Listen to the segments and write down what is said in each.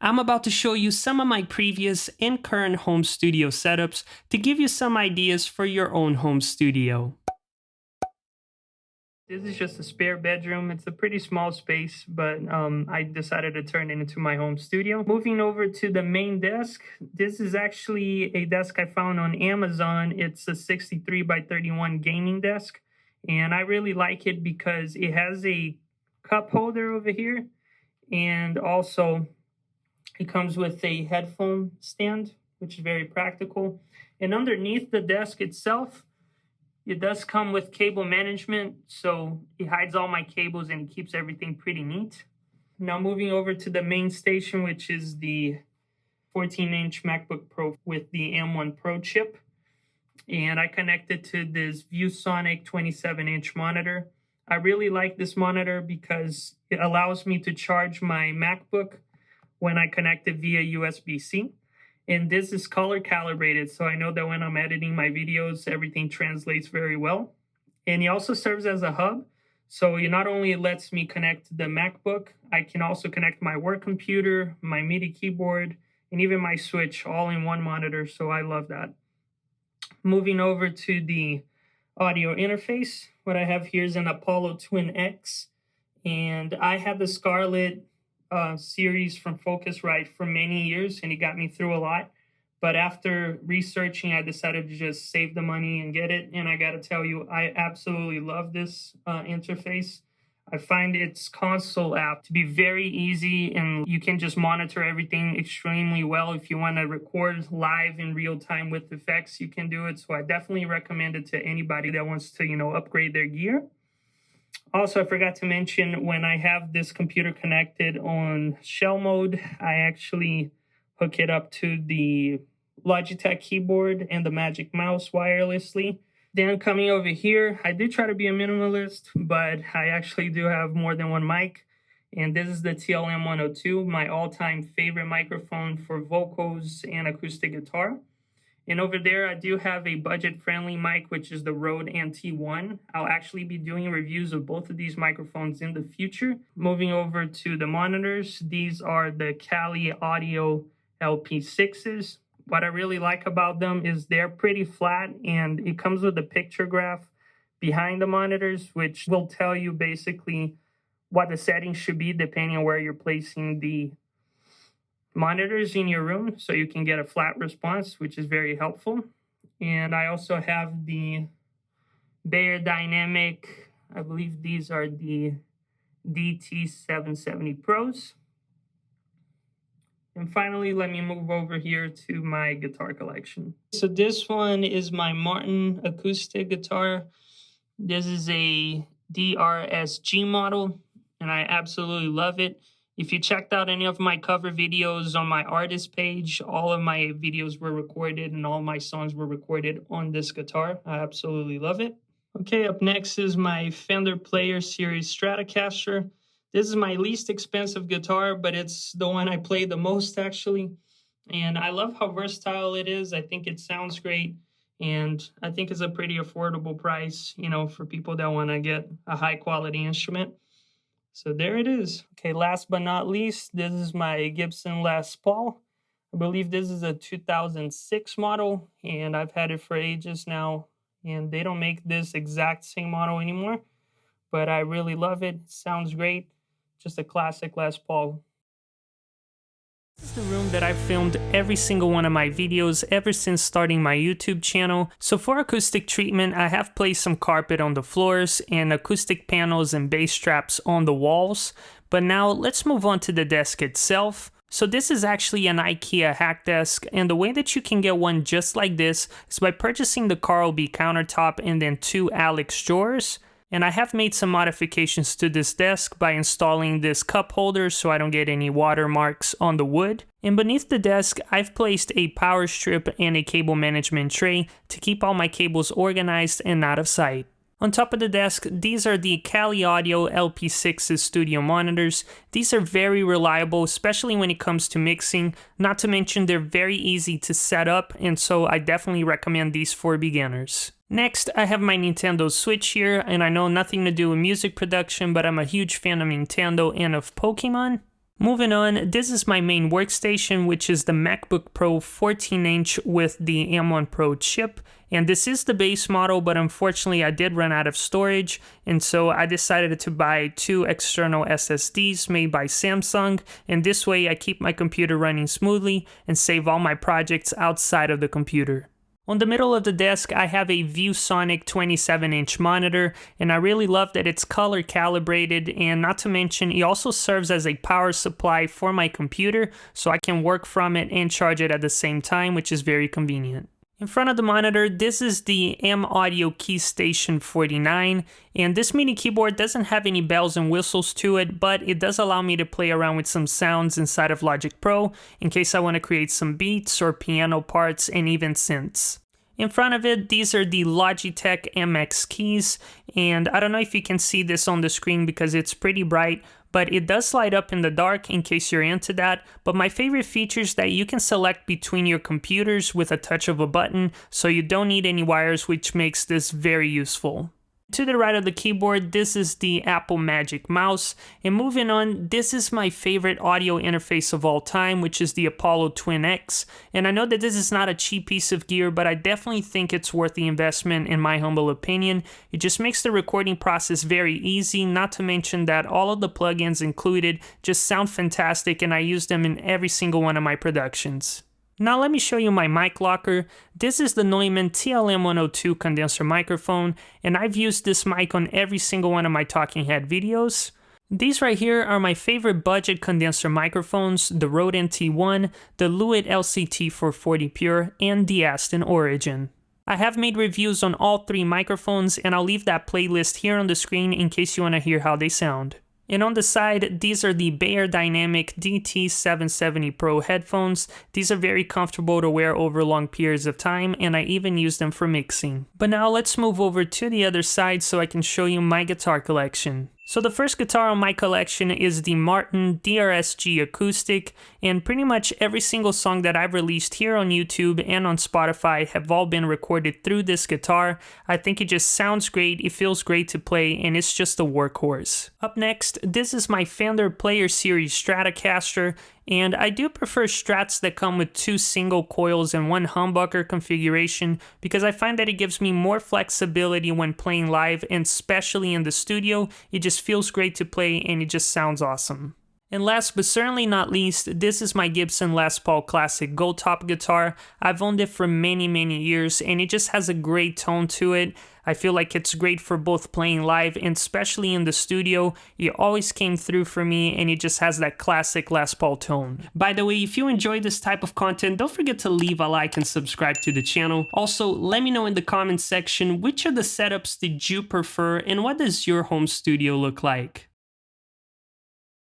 I'm about to show you some of my previous and current home studio setups to give you some ideas for your own home studio. This is just a spare bedroom. It's a pretty small space, but I decided to turn it into my home studio. Moving over to the main desk, this is actually a desk I found on Amazon. It's a 63 by 31 gaming desk, and I really like it because it has a cup holder over here, and also it comes with a headphone stand, which is very practical. And underneath the desk itself, it does come with cable management, so it hides all my cables and it keeps everything pretty neat. Now moving over to the main station, which is the 14-inch MacBook Pro with the M1 Pro chip. And I connected to this ViewSonic 27-inch monitor. I really like this monitor because it allows me to charge my MacBook when I connect it via USB-C. And this is color calibrated, so I know that when I'm editing my videos, everything translates very well. And it also serves as a hub, so it not only lets me connect the MacBook, I can also connect my work computer, my MIDI keyboard, and even my Switch all in one monitor, so I love that. Moving over to the audio interface, what I have here is an Apollo Twin X, and I had the Scarlett series from Focusrite for many years, and it got me through a lot. But after researching, I decided to just save the money and get it. And I got to tell you, I absolutely love this interface. I find its console app to be very easy, and you can just monitor everything extremely well. If you want to record live in real time with effects, you can do it. So I definitely recommend it to anybody that wants to, upgrade their gear. Also, I forgot to mention, when I have this computer connected on shell mode, I actually hook it up to the Logitech keyboard and the Magic Mouse wirelessly. Then coming over here, I did try to be a minimalist, but I actually do have more than one mic. And this is the TLM-102, my all-time favorite microphone for vocals and acoustic guitar. And over there, I do have a budget-friendly mic, which is the Rode NT1. I'll actually be doing reviews of both of these microphones in the future. Moving over to the monitors, these are the Kali Audio LP6s. What I really like about them is they're pretty flat, and it comes with a picture graph behind the monitors, which will tell you basically what the settings should be depending on where you're placing the monitors in your room, so you can get a flat response, which is very helpful. And I also have the Beyerdynamic, I believe these are the DT770 Pros. And finally, let me move over here to my guitar collection. So this one is my Martin acoustic guitar. This is a DRSG model, and I absolutely love it. If you checked out any of my cover videos on my artist page, all of my videos were recorded and all my songs were recorded on this guitar. I absolutely love it. Okay, up next is my Fender Player Series Stratocaster. This is my least expensive guitar, but it's the one I play the most, actually. And I love how versatile it is. I think it sounds great, and I think it's a pretty affordable price, for people that want to get a high-quality instrument. So there it is. Okay, last but not least, this is my Gibson Les Paul. I believe this is a 2006 model, and I've had it for ages now, and they don't make this exact same model anymore, but I really love it. It sounds great. Just a classic Les Paul. This is the room that I've filmed every single one of my videos ever since starting my YouTube channel. So for acoustic treatment, I have placed some carpet on the floors and acoustic panels and bass straps on the walls. But now let's move on to the desk itself. So this is actually an IKEA hack desk, and the way that you can get one just like this is by purchasing the Carl B countertop and then 2 Alex drawers. And I have made some modifications to this desk by installing this cup holder so I don't get any watermarks on the wood. And beneath the desk, I've placed a power strip and a cable management tray to keep all my cables organized and out of sight. On top of the desk, these are the Kali Audio LP6's studio monitors. These are very reliable, especially when it comes to mixing. Not to mention they're very easy to set up, and so I definitely recommend these for beginners. Next, I have my Nintendo Switch here, and I know nothing to do with music production, but I'm a huge fan of Nintendo and of Pokemon. Moving on, this is my main workstation, which is the MacBook Pro 14-inch with the M1 Pro chip. And this is the base model, but unfortunately I did run out of storage, and so I decided to buy 2 external SSDs made by Samsung, and this way I keep my computer running smoothly and save all my projects outside of the computer. On the middle of the desk, I have a ViewSonic 27-inch monitor, and I really love that it's color calibrated, and not to mention, it also serves as a power supply for my computer, so I can work from it and charge it at the same time, which is very convenient. In front of the monitor, this is the M Audio KeyStation 49, and this mini keyboard doesn't have any bells and whistles to it, but it does allow me to play around with some sounds inside of Logic Pro in case I want to create some beats or piano parts and even synths. In front of it, these are the Logitech MX keys, and I don't know if you can see this on the screen because it's pretty bright, but it does light up in the dark in case you're into that. But my favorite feature is that you can select between your computers with a touch of a button, so you don't need any wires, which makes this very useful. To the right of the keyboard, this is the Apple Magic Mouse. And moving on, this is my favorite audio interface of all time, which is the Apollo Twin X. And I know that this is not a cheap piece of gear, but I definitely think it's worth the investment in my humble opinion. It just makes the recording process very easy, not to mention that all of the plugins included just sound fantastic, and I use them in every single one of my productions. Now let me show you my mic locker. This is the Neumann TLM102 condenser microphone, and I've used this mic on every single one of my Talking Head videos. These right here are my favorite budget condenser microphones, the Rode NT1, the Lewitt LCT 440 Pure, and the Aston Origin. I have made reviews on all 3 microphones, and I'll leave that playlist here on the screen in case you want to hear how they sound. And on the side, these are the Beyerdynamic DT770 Pro headphones. These are very comfortable to wear over long periods of time, and I even use them for mixing. But now let's move over to the other side so I can show you my guitar collection. So the first guitar on my collection is the Martin DRS-G Acoustic, and pretty much every single song that I've released here on YouTube and on Spotify have all been recorded through this guitar. I think it just sounds great, it feels great to play, and it's just a workhorse. Up next, this is my Fender Player Series Stratocaster, and I do prefer Strats that come with 2 single coils and 1 humbucker configuration because I find that it gives me more flexibility when playing live, and especially in the studio, it just feels great to play and it just sounds awesome. And last but certainly not least, this is my Gibson Les Paul Classic Gold Top guitar. I've owned it for many years, and it just has a great tone to it. I feel like it's great for both playing live and especially in the studio. It always came through for me, and it just has that classic Les Paul tone. By the way, if you enjoy this type of content, don't forget to leave a like and subscribe to the channel. Also, let me know in the comments section which of the setups did you prefer and what does your home studio look like?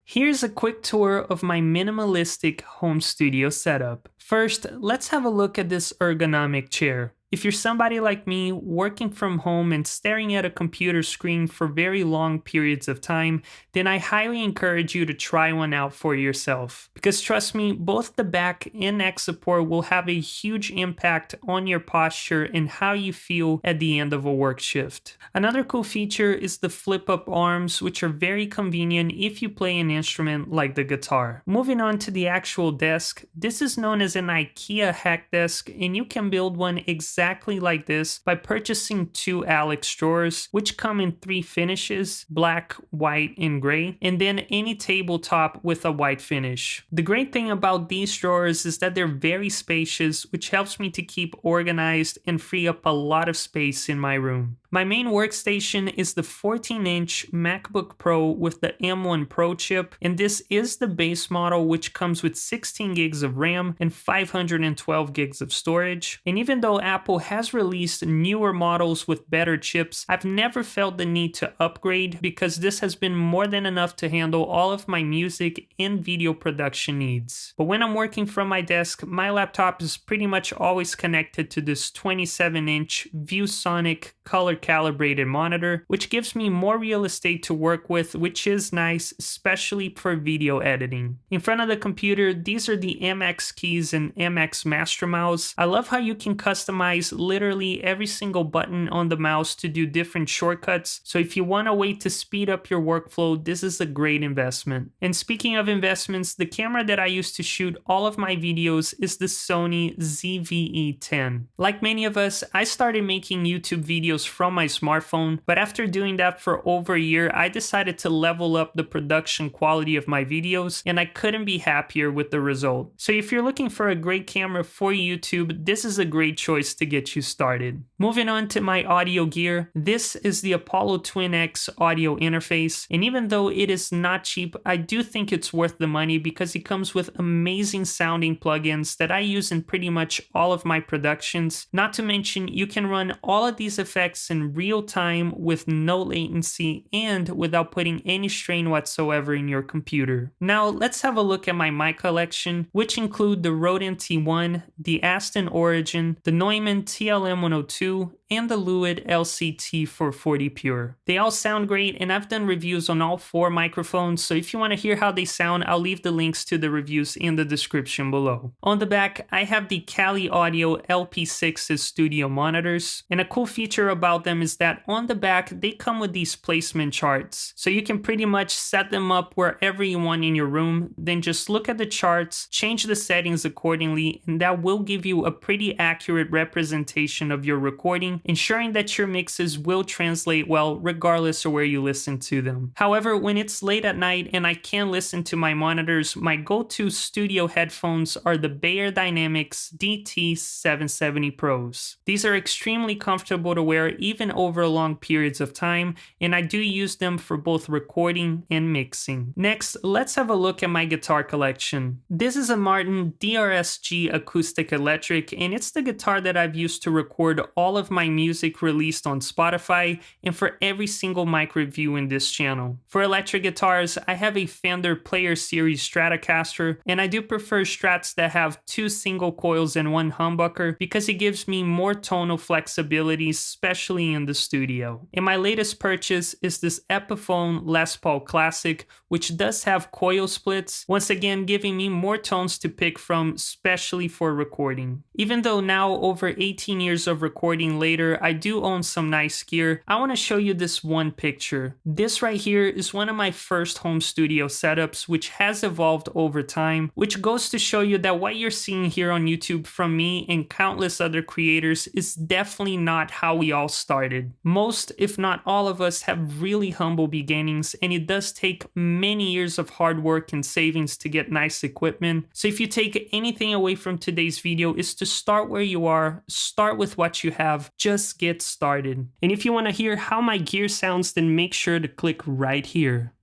Here's a quick tour of my minimalistic home studio setup. First, let's have a look at this ergonomic chair. If you're somebody like me, working from home and staring at a computer screen for very long periods of time, then I highly encourage you to try one out for yourself. Because trust me, both the back and neck support will have a huge impact on your posture and how you feel at the end of a work shift. Another cool feature is the flip-up arms, which are very convenient if you play an instrument like the guitar. Moving on to the actual desk, this is known as an IKEA hack desk, and you can build one exactly like this by purchasing 2 Alex drawers, which come in 3 finishes, black, white, and gray, and then any tabletop with a white finish. The great thing about these drawers is that they're very spacious, which helps me to keep organized and free up a lot of space in my room. My main workstation is the 14-inch MacBook Pro with the M1 Pro chip, and this is the base model, which comes with 16 gigs of RAM and 512 gigs of storage. And even though Apple has released newer models with better chips, I've never felt the need to upgrade because this has been more than enough to handle all of my music and video production needs. But when I'm working from my desk, my laptop is pretty much always connected to this 27-inch ViewSonic color calibrated monitor, which gives me more real estate to work with, which is nice, especially for video editing. In front of the computer, these are the MX keys and MX Master Mouse. I love how you can customize literally every single button on the mouse to do different shortcuts. So if you want a way to speed up your workflow, this is a great investment. And speaking of investments, the camera that I use to shoot all of my videos is the Sony ZV-E10. Like many of us, I started making YouTube videos from my smartphone, but after doing that for over a year, I decided to level up the production quality of my videos, and I couldn't be happier with the result. So if you're looking for a great camera for YouTube, this is a great choice to get you started. Moving on to my audio gear, this is the Apollo Twin X audio interface, and even though it is not cheap, I do think it's worth the money because it comes with amazing sounding plugins that I use in pretty much all of my productions. Not to mention, you can run all of these effects in real time with no latency and without putting any strain whatsoever in your computer. Now let's have a look at my mic collection, which include the Rode NT1, the Aston Origin, the Neumann TLM102, and the Lewitt LCT440 Pure. They all sound great, and I've done reviews on all 4 microphones, so if you want to hear how they sound, I'll leave the links to the reviews in the description below. On the back, I have the Kali Audio LP6's studio monitors, and a cool feature about them is that on the back, they come with these placement charts, so you can pretty much set them up wherever you want in your room, then just look at the charts, change the settings accordingly, and that will give you a pretty accurate representation of your recording, ensuring that your mixes will translate well regardless of where you listen to them. However, when it's late at night and I can't listen to my monitors, my go-to studio headphones are the Beyerdynamics DT770 Pros. These are extremely comfortable to wear even over long periods of time, and I do use them for both recording and mixing. Next, let's have a look at my guitar collection. This is a Martin DRS-G acoustic electric, and it's the guitar that I've used to record all of my music released on Spotify and for every single mic review in this channel. For electric guitars, I have a Fender Player Series Stratocaster, and I do prefer Strats that have 2 single coils and 1 humbucker because it gives me more tonal flexibility, especially in the studio. And my latest purchase is this Epiphone Les Paul Classic, which does have coil splits, once again giving me more tones to pick from, especially for recording. Even though now, over 18 years of recording later, I do own some nice gear, I want to show you this one picture. This right here is one of my first home studio setups, which has evolved over time, which goes to show you that what you're seeing here on YouTube from me and countless other creators is definitely not how we all started. Most, if not all of us, have really humble beginnings, and it does take many years of hard work and savings to get nice equipment. So if you take anything away from today's video, is to start where you are, start with what you have, just get started. And if you want to hear how my gear sounds, then make sure to click right here.